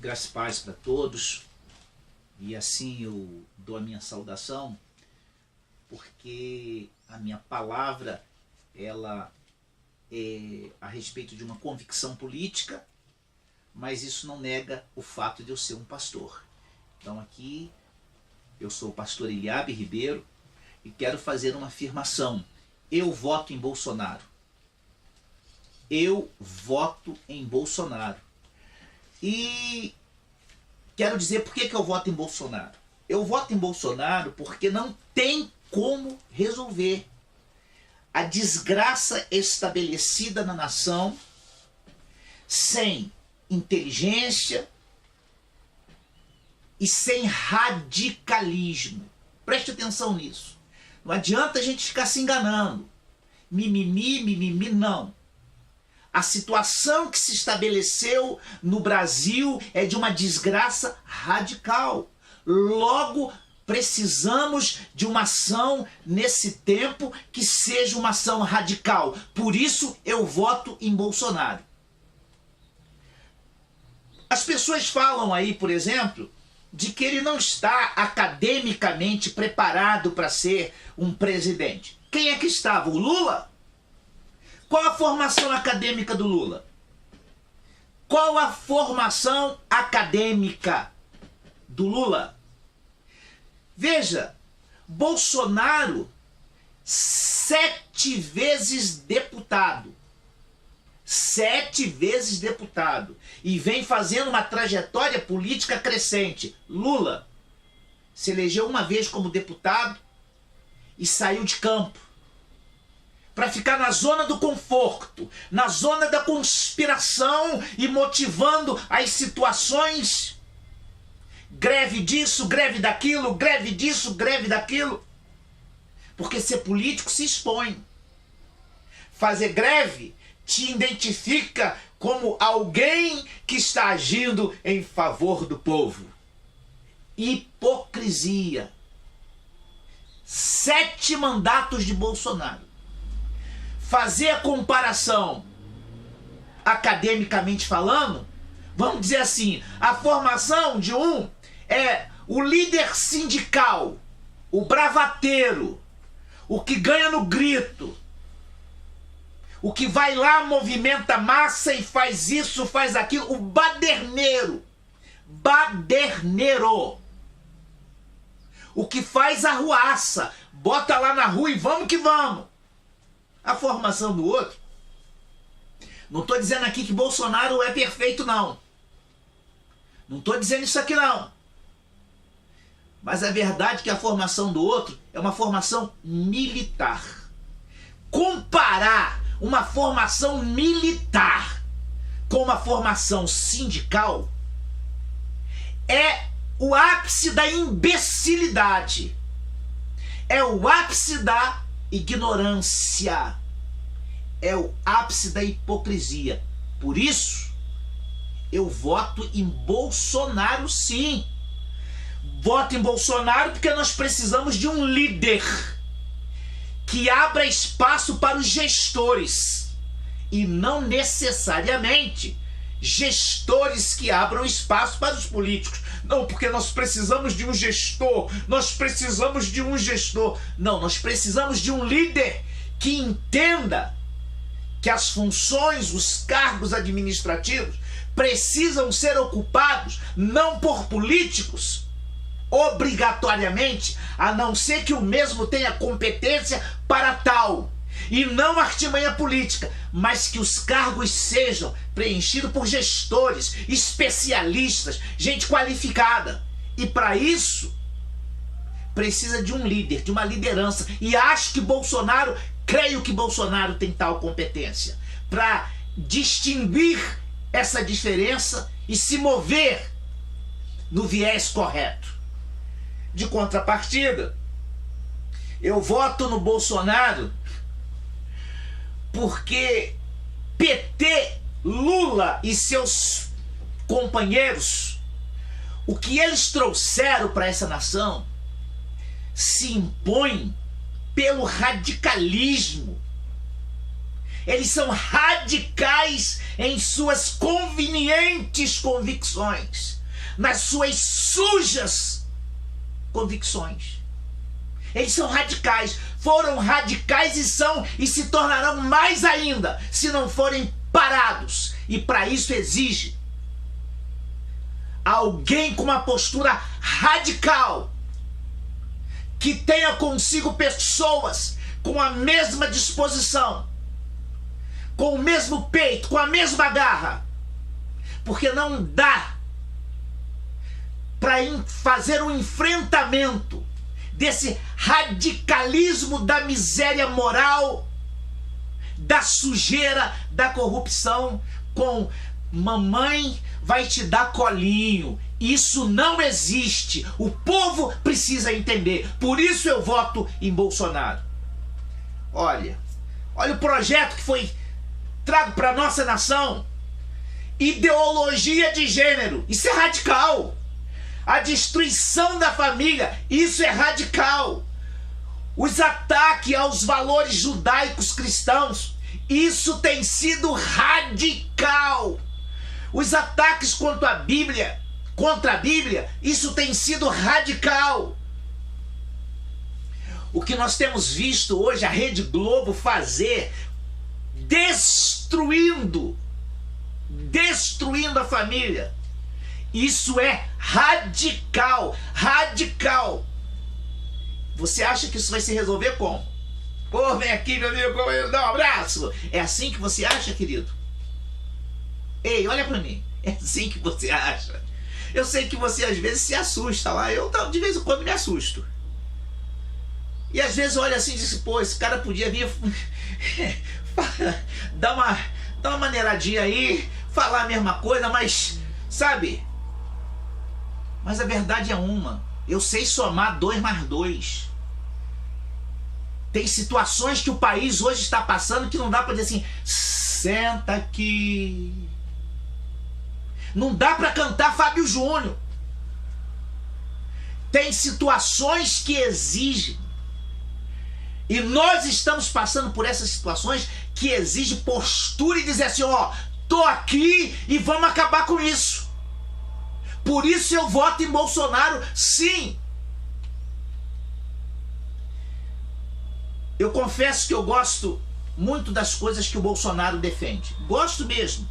Graças e paz para todos. E assim eu dou a minha saudação, porque a minha palavra ela é a respeito de uma convicção política, mas isso não nega o fato de eu ser um pastor. Então aqui eu sou o pastor Eliabe Ribeiro e quero fazer uma afirmação. Eu voto em Bolsonaro. Eu voto em Bolsonaro. E quero dizer por que eu voto em Bolsonaro. Eu voto em Bolsonaro porque não tem como resolver a desgraça estabelecida na nação sem inteligência e sem radicalismo. Preste atenção nisso. Não adianta a gente ficar se enganando. Mimimi, mimimi, não. A situação que se estabeleceu no Brasil é de uma desgraça radical. Logo, precisamos de uma ação nesse tempo que seja uma ação radical. Por isso, eu voto em Bolsonaro. As pessoas falam aí, por exemplo, de que ele não está academicamente preparado para ser um presidente. Quem é que estava? O Lula? Qual a formação acadêmica do Lula? Qual a formação acadêmica do Lula? Veja, Bolsonaro, 7 vezes deputado. 7 vezes deputado. E vem fazendo uma trajetória política crescente. Lula se elegeu uma vez como deputado e saiu de campo para ficar na zona do conforto, na zona da conspiração e motivando as situações. Greve disso, greve daquilo, greve disso, greve daquilo. Porque ser político se expõe. Fazer greve te identifica como alguém que está agindo em favor do povo. Hipocrisia. 7 mandatos de Bolsonaro. Fazer a comparação, academicamente falando, vamos dizer assim, a formação de um é o líder sindical, o bravateiro, o que ganha no grito, o que vai lá, movimenta a massa e faz isso, faz aquilo, o baderneiro, o que faz a ruaça, bota lá na rua e vamos que vamos. A formação do outro. Não estou dizendo aqui que Bolsonaro é perfeito, não. Não estou dizendo isso aqui, não. Mas a verdade é que a formação do outro é uma formação militar. Comparar uma formação militar com uma formação sindical é o ápice da imbecilidade. É o ápice da ignorância, é o ápice da hipocrisia. Por isso, eu voto em Bolsonaro, sim. Voto em Bolsonaro porque nós precisamos de um líder que abra espaço para os gestores e não necessariamente gestores que abram espaço para os políticos. Não, porque nós precisamos de um gestor, nós precisamos de um gestor. Não, nós precisamos de um líder que entenda que as funções, os cargos administrativos precisam ser ocupados não por políticos, obrigatoriamente, a não ser que o mesmo tenha competência para tal, e não artimanha política, mas que os cargos sejam preenchidos por gestores, especialistas, gente qualificada. E para isso, precisa de um líder, de uma liderança. E acho que Bolsonaro, creio que Bolsonaro tem tal competência para distinguir essa diferença e se mover no viés correto. De contrapartida, eu voto no Bolsonaro porque PT, Lula e seus companheiros, o que eles trouxeram para essa nação se impõe pelo radicalismo. Eles são radicais em suas convenientes convicções. nas suas sujas convicções. Eles são radicais, foram radicais e se tornarão mais ainda se não forem parados. E para isso exige alguém com uma postura radical, que tenha consigo pessoas com a mesma disposição, com o mesmo peito, com a mesma garra. Porque não dá para fazer um enfrentamento desse radicalismo da miséria moral, da sujeira, da corrupção, com mamãe vai te dar colinho. Isso não existe. O povo precisa entender. Por isso eu voto em Bolsonaro. Olha o projeto que foi trago para nossa nação. Ideologia de gênero. Isso é radical. A destruição da família. Isso é radical. Os ataques aos valores judaicos cristãos. Isso tem sido radical. Os ataques contra a Bíblia, isso tem sido radical. O que nós temos visto hoje a Rede Globo fazer, destruindo a família, isso é radical, radical. Você acha que isso vai se resolver como? Pô, vem aqui, meu amigo, dá um abraço. É assim que você acha, querido? Ei, olha pra mim. É assim que você acha? Eu sei que você às vezes se assusta lá. Eu de vez em quando me assusto. E às vezes olha assim e diz, pô, esse cara podia vir dar uma maneiradinha aí, falar a mesma coisa, mas, sabe? Mas a verdade é uma. Eu sei somar 2 mais 2. Tem situações que o país hoje está passando que não dá para dizer assim, senta aqui. Não dá para cantar Fábio Júnior. Tem situações que exigem. E nós estamos passando por essas situações que exigem postura e dizer assim, ó, tô aqui e vamos acabar com isso. Por isso eu voto em Bolsonaro, sim. Eu confesso que eu gosto muito das coisas que o Bolsonaro defende. Gosto mesmo.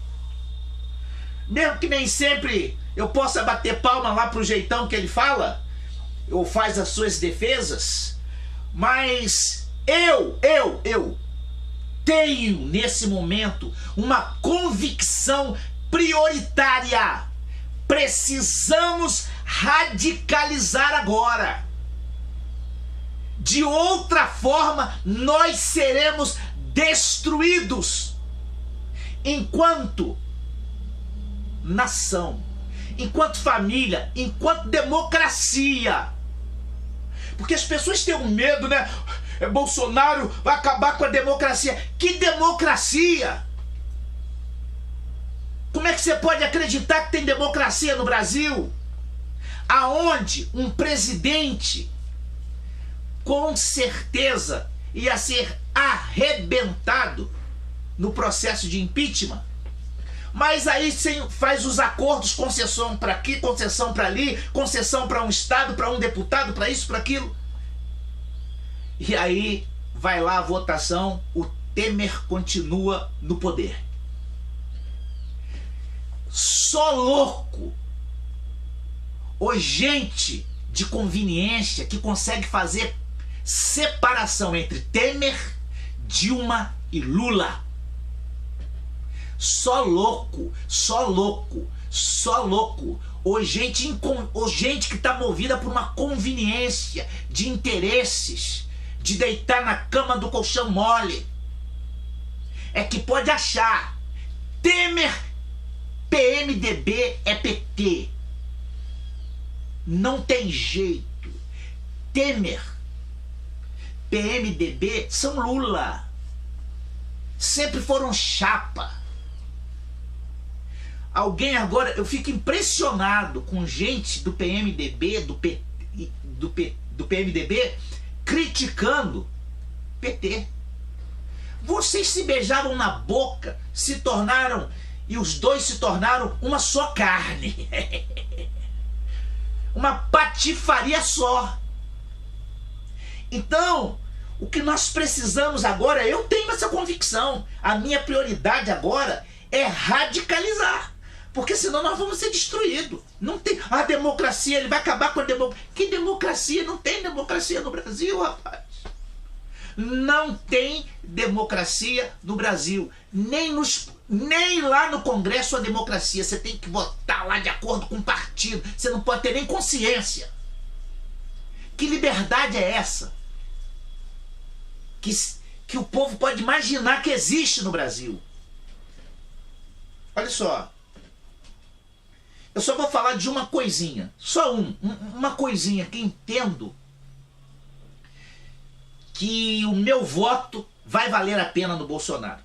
Mesmo que nem sempre eu possa bater palma lá pro jeitão que ele fala, ou faz as suas defesas, mas eu tenho nesse momento uma convicção prioritária. Precisamos radicalizar agora. De outra forma, nós seremos destruídos enquanto nação, enquanto família, enquanto democracia. Porque as pessoas têm um medo, né? Bolsonaro vai acabar com a democracia. Que democracia? Como é que você pode acreditar que tem democracia no Brasil? Aonde um presidente com certeza ia ser arrebentado no processo de impeachment. Mas aí faz os acordos, concessão para aqui, concessão para ali, concessão para um estado, para um deputado, para isso, para aquilo. E aí vai lá a votação, o Temer continua no poder. Só louco ou gente de conveniência que consegue fazer separação entre Temer, Dilma e Lula. Só louco, só louco, só louco. Ou gente que está movida por uma conveniência de interesses, de deitar na cama do colchão mole. É que pode achar Temer, PMDB é PT. Não tem jeito. Temer, PMDB são Lula. Sempre foram chapa. Alguém agora, eu fico impressionado com gente do PMDB, do PMDB, criticando PT. Vocês se beijaram na boca, e os dois se tornaram uma só carne. uma patifaria só. Então, o que nós precisamos agora, eu tenho essa convicção, a minha prioridade agora é radicalizar, porque senão nós vamos ser destruídos. Não tem a democracia, ele vai acabar com a democracia. Que democracia? Não tem democracia no Brasil, rapaz. Não tem democracia no Brasil. Nem lá no Congresso a democracia. Você tem que votar lá de acordo com o partido. Você não pode ter nem consciência. Que liberdade é essa? Que o povo pode imaginar que existe no Brasil. Olha só. Eu só vou falar de uma coisinha. Só uma coisinha que entendo que o meu voto vai valer a pena no Bolsonaro.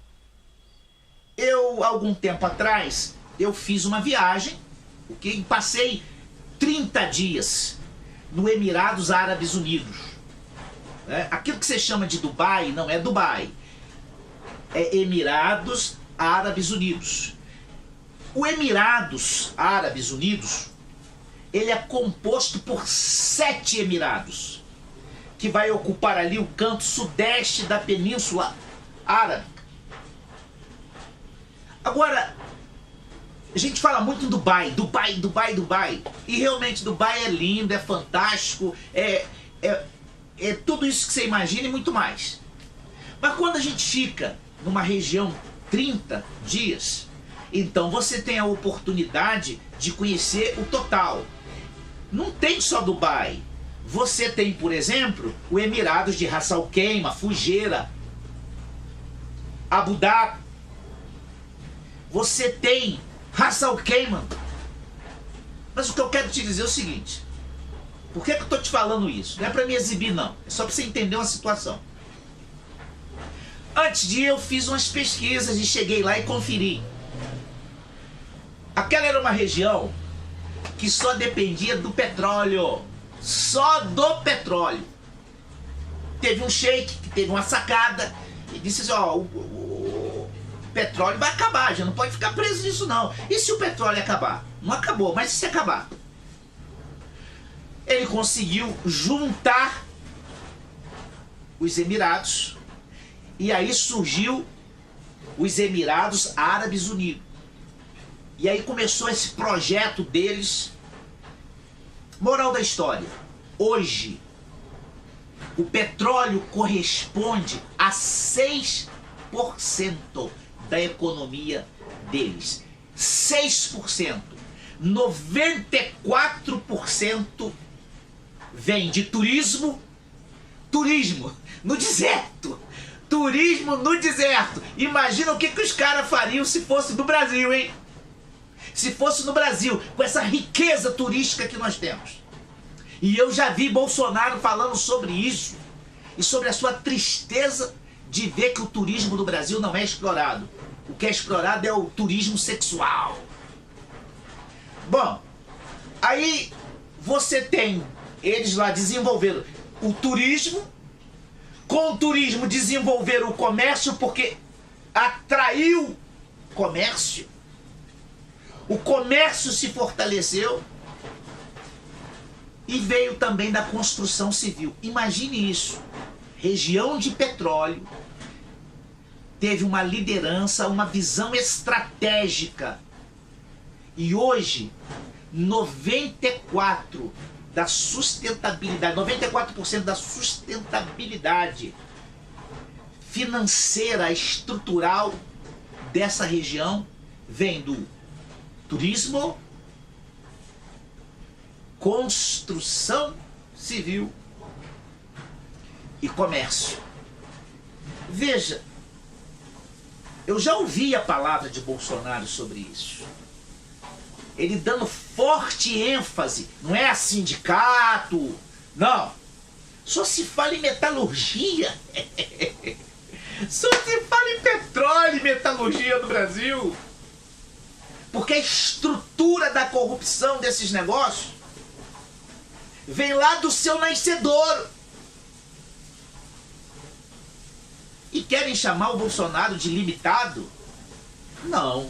Algum tempo atrás, eu fiz uma viagem, okay? Passei 30 dias no Emirados Árabes Unidos. Aquilo que você chama de Dubai, não é Dubai. É Emirados Árabes Unidos. O Emirados Árabes Unidos, ele é composto por 7 emirados, que vai ocupar ali o canto sudeste da Península Árabe. Agora, a gente fala muito em Dubai. E realmente Dubai é lindo, é fantástico, é tudo isso que você imagina e muito mais. Mas quando a gente fica numa região 30 dias, então você tem a oportunidade de conhecer o total. Não tem só Dubai. Você tem, por exemplo, o Emirados de Ras Al Khaimah, Fujairah, Abu Dhabi. Você tem Ras Al Khaimah. Mas o que eu quero te dizer é o seguinte. Por que eu estou te falando isso? Não é para me exibir, não. É só para você entender uma situação. Antes de ir, eu fiz umas pesquisas e cheguei lá e conferi. Aquela era uma região que só dependia do petróleo. Só do petróleo. Teve um sheik que teve uma sacada e disse assim, ó, o petróleo vai acabar, já não pode ficar preso nisso não. E se o petróleo acabar? Não acabou, mas e se acabar? Ele conseguiu juntar os Emirados e aí surgiu os Emirados Árabes Unidos. E aí começou esse projeto deles. Moral da história. Hoje, o petróleo corresponde a 6% da economia deles. 6%. 94% vem de turismo no deserto. Turismo no deserto. Imagina o que os caras fariam se fosse do Brasil, hein? Se fosse no Brasil, com essa riqueza turística que nós temos. E eu já vi Bolsonaro falando sobre isso. E sobre a sua tristeza de ver que o turismo do Brasil não é explorado. O que é explorado é o turismo sexual. Bom, aí você tem eles lá desenvolvendo o turismo. Com o turismo desenvolveram o comércio, porque atraiu comércio. O comércio se fortaleceu e veio também da construção civil. Imagine isso. Região de petróleo teve uma liderança, uma visão estratégica. E hoje, 94% da sustentabilidade financeira, estrutural dessa região vem do turismo, construção civil e comércio. Veja, eu já ouvi a palavra de Bolsonaro sobre isso. Ele dando forte ênfase, não é a sindicato, não. Só se fala em metalurgia. Só se fala em petróleo e metalurgia no Brasil. Porque a estrutura da corrupção desses negócios vem lá do seu nascedouro. E querem chamar o Bolsonaro de limitado? Não.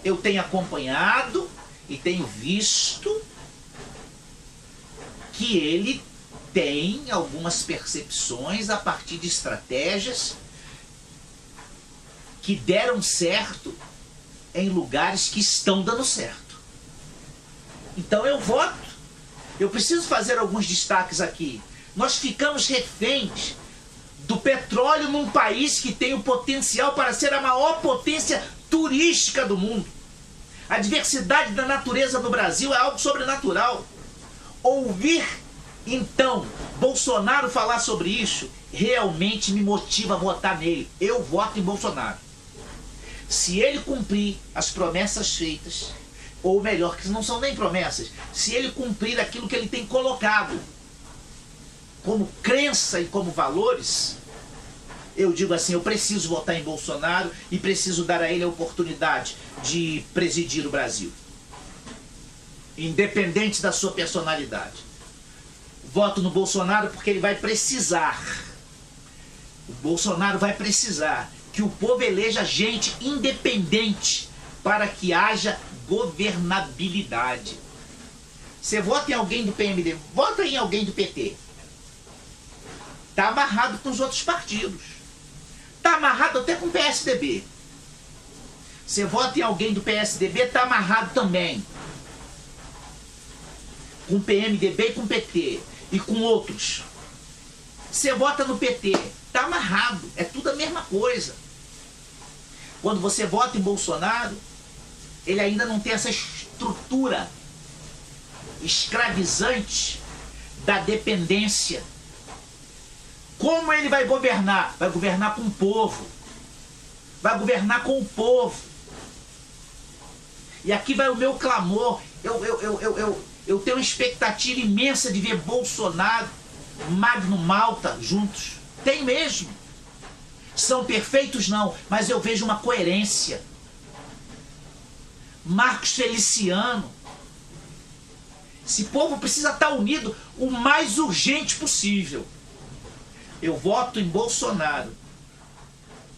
Eu tenho acompanhado e tenho visto que ele tem algumas percepções a partir de estratégias que deram certo em lugares que estão dando certo. Então eu voto. Eu preciso fazer alguns destaques aqui. Nós ficamos reféns do petróleo num país que tem o potencial para ser a maior potência turística do mundo. A diversidade da natureza no Brasil é algo sobrenatural. Ouvir, então, Bolsonaro falar sobre isso realmente me motiva a votar nele. Eu voto em Bolsonaro. Se ele cumprir as promessas feitas, ou melhor, que não são nem promessas, se ele cumprir aquilo que ele tem colocado como crença e como valores, eu digo assim, eu preciso votar em Bolsonaro e preciso dar a ele a oportunidade de presidir o Brasil. Independente da sua personalidade. Voto no Bolsonaro porque ele vai precisar. O Bolsonaro vai precisar que o povo eleja gente independente para que haja governabilidade. Você vota em alguém do PMDB, vota em alguém do PT. Está amarrado com os outros partidos. Está amarrado até com o PSDB. Você vota em alguém do PSDB, está amarrado também com o PMDB e com o PT. E com outros. Você vota no PT, está amarrado. É tudo a mesma coisa. Quando você vota em Bolsonaro, ele ainda não tem essa estrutura escravizante da dependência. Como ele vai governar? Vai governar com o povo. Vai governar com o povo. E aqui vai o meu clamor. Eu tenho uma expectativa imensa de ver Bolsonaro, Magno Malta juntos. Tem mesmo. São perfeitos? Não. Mas eu vejo uma coerência. Marcos Feliciano. Esse povo precisa estar unido o mais urgente possível. Eu voto em Bolsonaro.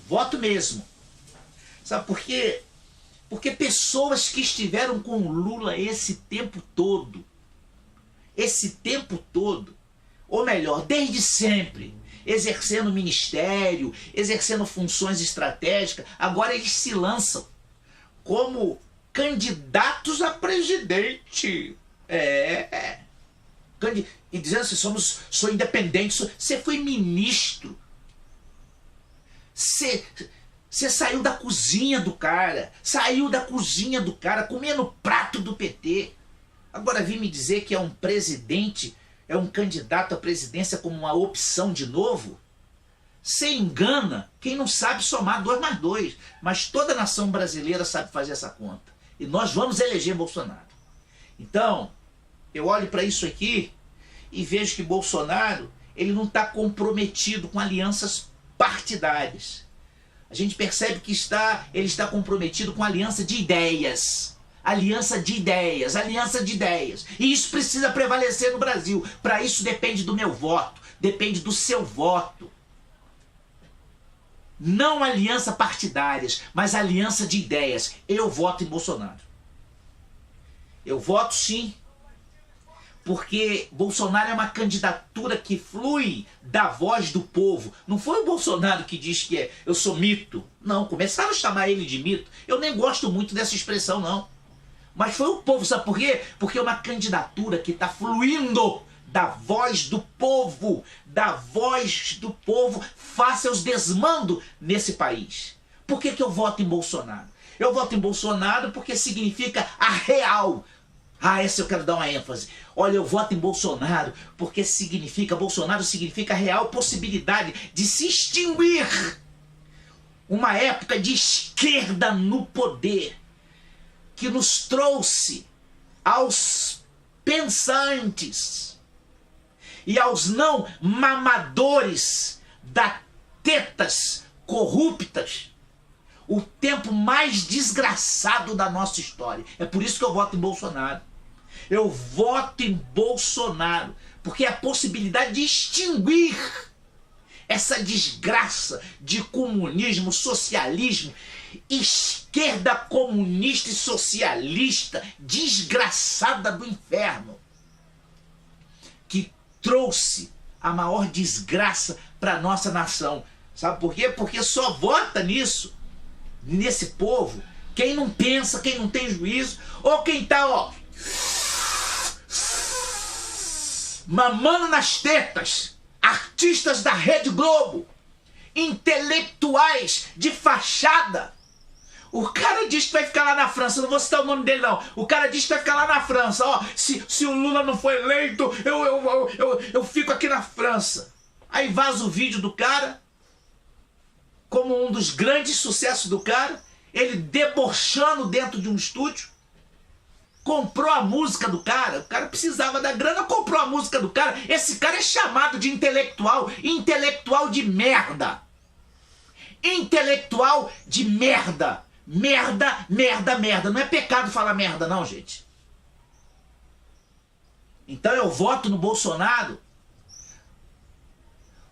Voto mesmo. Sabe por quê? Porque pessoas que estiveram com o Lula esse tempo todo, ou melhor, desde sempre, exercendo ministério, exercendo funções estratégicas, agora eles se lançam como candidatos a presidente. E dizendo assim, sou independente. Você foi ministro. Você saiu da cozinha do cara. Comendo prato do PT. Agora vim me dizer que é um presidente, é um candidato à presidência como uma opção de novo? Você engana quem não sabe somar 2 mais 2. Mas toda a nação brasileira sabe fazer essa conta. E nós vamos eleger Bolsonaro. Então, eu olho para isso aqui e vejo que Bolsonaro, ele não está comprometido com alianças partidárias. A gente percebe que ele está comprometido com aliança de ideias. Aliança de ideias. E isso precisa prevalecer no Brasil. Para isso depende do meu voto. Depende do seu voto. Não aliança partidárias, mas aliança de ideias. Eu voto em Bolsonaro. Eu voto sim. Porque Bolsonaro é uma candidatura que flui da voz do povo. Não foi o Bolsonaro que diz que eu sou mito. Não, começaram a chamar ele de mito. Eu nem gosto muito dessa expressão, não. Mas foi o povo, sabe por quê? Porque é uma candidatura que está fluindo da voz do povo. Da voz do povo face aos desmandos nesse país. Por que eu voto em Bolsonaro? Eu voto em Bolsonaro porque significa a real. Essa eu quero dar uma ênfase. Olha, eu voto em Bolsonaro porque Bolsonaro significa a real possibilidade de se extinguir uma época de esquerda no poder que nos trouxe aos pensantes e aos não mamadores das tetas corruptas o tempo mais desgraçado da nossa história. É por isso que eu voto em Bolsonaro. Eu voto em Bolsonaro porque é a possibilidade de extinguir essa desgraça de comunismo, socialismo, esquerda comunista e socialista desgraçada do inferno que trouxe a maior desgraça para nossa nação. Sabe por quê? Porque só vota nisso, nesse povo, quem não pensa, quem não tem juízo, ou quem tá, ó, mamando nas tetas, artistas da Rede Globo, intelectuais de fachada. O cara diz que vai ficar lá na França, não vou citar o nome dele não, o cara diz que vai ficar lá na França, ó, se o Lula não for eleito, eu fico aqui na França. Aí vaza o vídeo do cara, como um dos grandes sucessos do cara, ele debochando dentro de um estúdio, comprou a música do cara, o cara precisava da grana, comprou a música do cara. Esse cara é chamado de intelectual, intelectual de merda. Intelectual de merda. Merda, merda, merda. Não é pecado falar merda não, gente. Então eu voto no Bolsonaro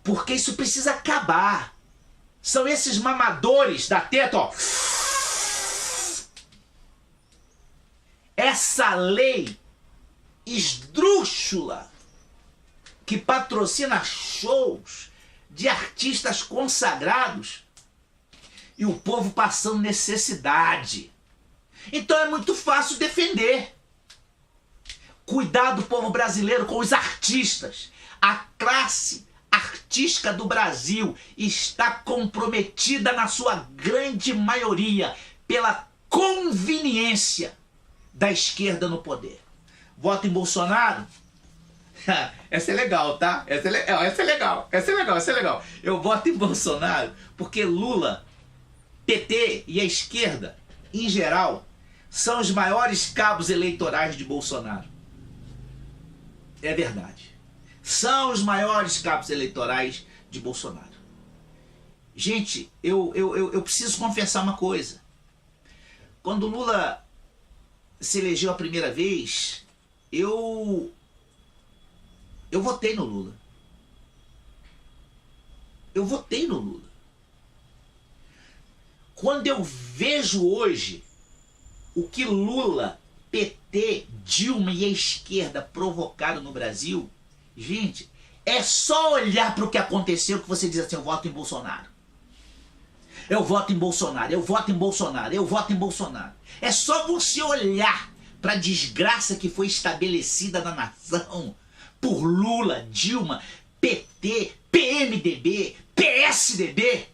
porque isso precisa acabar. São esses mamadores da teta, ó. Essa lei esdrúxula que patrocina shows de artistas consagrados e o povo passando necessidade. Então é muito fácil defender. Cuidar do povo brasileiro com os artistas. A classe artística do Brasil está comprometida na sua grande maioria pela conveniência da esquerda no poder. Voto em Bolsonaro? Essa é legal, tá? Essa é legal. Eu voto em Bolsonaro porque Lula, PT e a esquerda, em geral, são os maiores cabos eleitorais de Bolsonaro. É verdade. São os maiores cabos eleitorais de Bolsonaro. Gente, eu preciso confessar uma coisa. Quando Lula se elegeu a primeira vez, eu votei no Lula. Eu votei no Lula. Quando eu vejo hoje o que Lula, PT, Dilma e a esquerda provocaram no Brasil, gente, é só olhar para o que aconteceu que você diz assim: eu voto em Bolsonaro. Eu voto em Bolsonaro, eu voto em Bolsonaro, eu voto em Bolsonaro. É só você olhar para a desgraça que foi estabelecida na nação por Lula, Dilma, PT, PMDB, PSDB.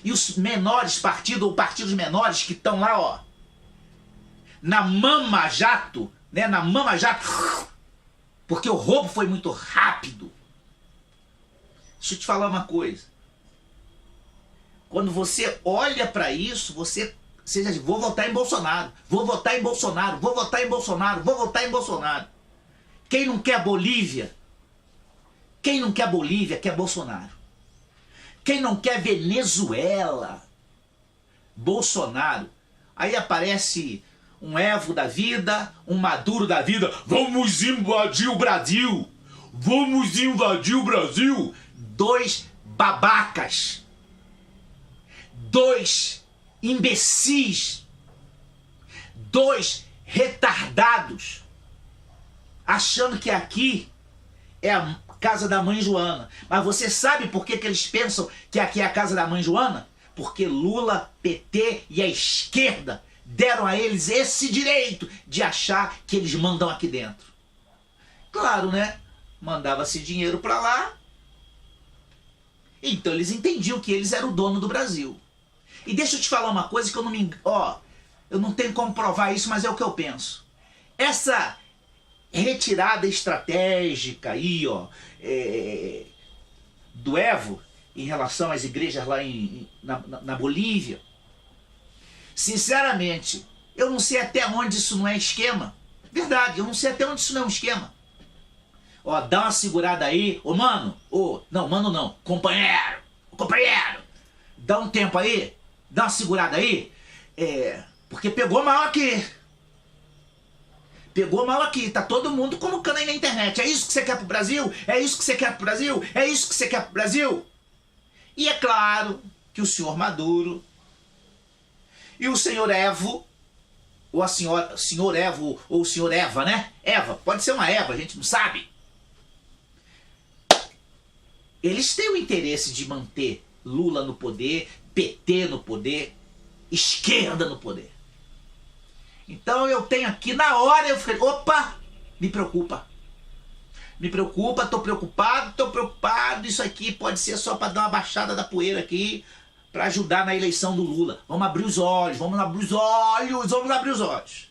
E os menores partidos, ou partidos menores que estão lá, ó, na Mama Jato, né, na Mama Jato, porque o roubo foi muito rápido. Deixa eu te falar uma coisa. Quando você olha para isso, você diz: vou votar em Bolsonaro, vou votar em Bolsonaro, vou votar em Bolsonaro, vou votar em Bolsonaro. Quem não quer Bolívia? Quem não quer Bolívia quer Bolsonaro. Quem não quer Venezuela? Bolsonaro. Aí aparece um Evo da vida, um Maduro da vida. Vamos invadir o Brasil! Vamos invadir o Brasil! Dois babacas. Dois imbecis. Dois retardados. Achando que aqui é a casa da mãe Joana. Mas você sabe por que eles pensam que aqui é a casa da mãe Joana? Porque Lula, PT e a esquerda deram a eles esse direito de achar que eles mandam aqui dentro. Claro, né? Mandava-se dinheiro para lá. Então eles entendiam que eles eram o dono do Brasil. E deixa eu te falar uma coisa que eu não me... eu não tenho como provar isso, mas é o que eu penso. Essa retirada estratégica aí, do Evo em relação às igrejas lá na Bolívia, sinceramente, eu não sei até onde isso não é esquema. Verdade, eu não sei até onde isso não é um esquema. Dá uma segurada aí, mano, não, mano não, companheiro, dá um tempo aí, dá uma segurada aí, porque pegou mal aqui. Pegou mal aqui, tá todo mundo colocando aí na internet. É isso que você quer pro Brasil? É isso que você quer pro Brasil? É isso que você quer pro Brasil? E é claro que o senhor Maduro e o senhor Evo, ou a senhora, senhor Eva, ou o senhor Eva, né? Eva, pode ser uma Eva, a gente não sabe. Eles têm o interesse de manter Lula no poder, PT no poder, esquerda no poder. Então eu tenho aqui, na hora eu falei, opa, me preocupa. Me preocupa, tô preocupado, isso aqui pode ser só para dar uma baixada da poeira aqui, para ajudar na eleição do Lula. Vamos abrir os olhos, vamos abrir os olhos.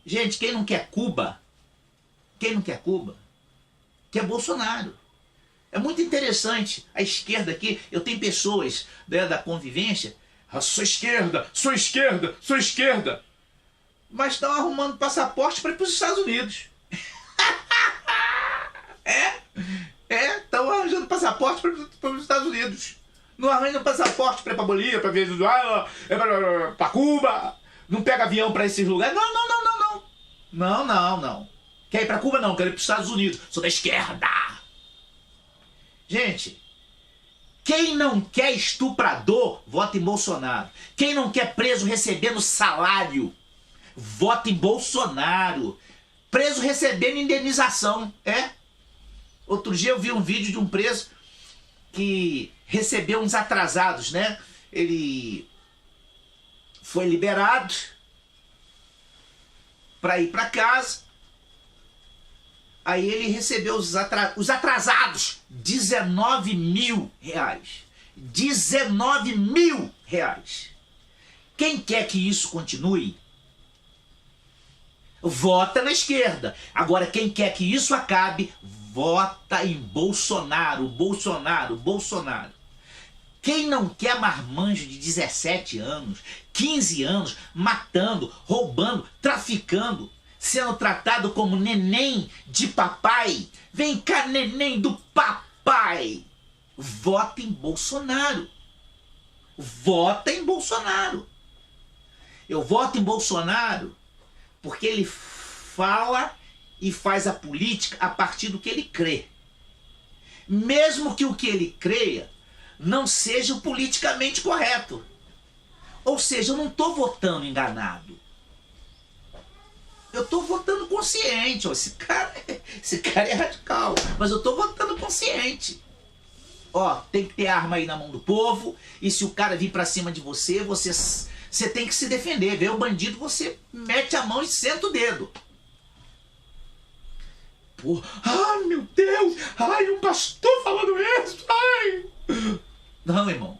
Gente, quem não quer Cuba, quer Bolsonaro. É muito interessante, a esquerda aqui, eu tenho pessoas, né, da convivência, sou esquerda, mas estão arrumando passaporte para ir para os Estados Unidos. Estão arranjando passaporte para os Estados Unidos. Não arranjam passaporte para ir para Bolívia, para Venezuela, para Cuba, não pega avião para esses lugares. Não. Quer ir para Cuba? Não, quero ir para os Estados Unidos. Sou da esquerda. Gente, quem não quer estuprador, vota em Bolsonaro. Quem não quer preso recebendo salário, vota em Bolsonaro. Preso recebendo indenização, Outro dia eu vi um vídeo de um preso que recebeu uns atrasados, né? Ele foi liberado para ir para casa. Aí ele recebeu os atrasados, 19 mil reais. 19 mil reais. Quem quer que isso continue, vota na esquerda. Agora, quem quer que isso acabe, vota em Bolsonaro. Quem não quer marmanjo de 17 anos, 15 anos, matando, roubando, traficando, sendo tratado como neném de papai? Vem cá, neném do papai. Vota em Bolsonaro. Eu voto em Bolsonaro porque ele fala e faz a política a partir do que ele crê. Mesmo que o que ele creia não seja o politicamente correto. Ou seja, eu não estou votando enganado. Eu estou votando consciente. Esse cara é radical, mas eu estou votando consciente. Tem que ter arma aí na mão do povo, e se o cara vir pra cima de você, você tem que se defender. Vê o bandido, você mete a mão e senta o dedo. Ai, meu Deus! Ai, um pastor falando isso! Ai! Não, irmão.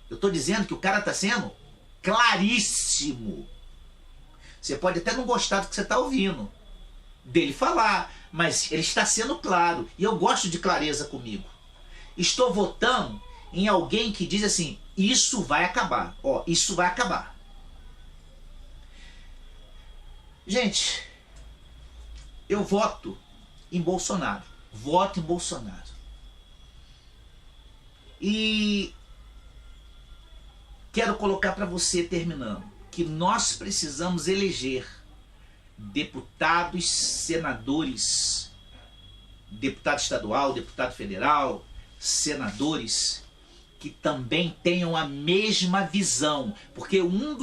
Eu tô dizendo que o cara tá sendo claríssimo. Você pode até não gostar do que você tá ouvindo dele falar, mas ele está sendo claro. E eu gosto de clareza comigo. Estou votando em alguém que diz assim, isso vai acabar. Isso vai acabar. Gente, eu voto em Bolsonaro. E quero colocar para você, terminando, que nós precisamos eleger deputados, senadores, deputado estadual, deputado federal, senadores que também tenham a mesma visão, porque um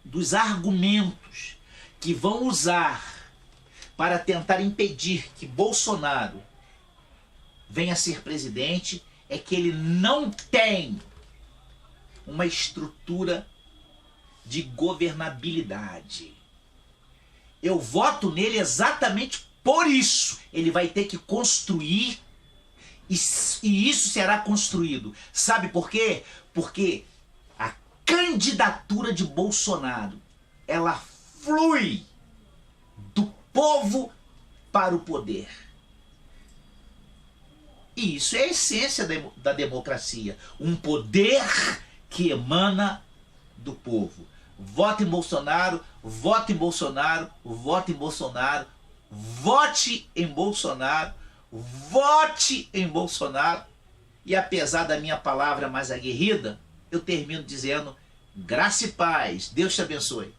dos argumentos que vão usar para tentar impedir que Bolsonaro venha a ser presidente é que ele não tem uma estrutura de governabilidade. Eu voto nele exatamente por isso. Ele vai ter que construir, e isso será construído. Sabe por quê? Porque a candidatura de Bolsonaro, ela flui do povo para o poder. E isso é a essência da democracia. Um poder que emana do povo. Vote em Bolsonaro, vote em Bolsonaro, vote em Bolsonaro, vote em Bolsonaro, vote em Bolsonaro. E apesar da minha palavra mais aguerrida, eu termino dizendo: graça e paz. Deus te abençoe.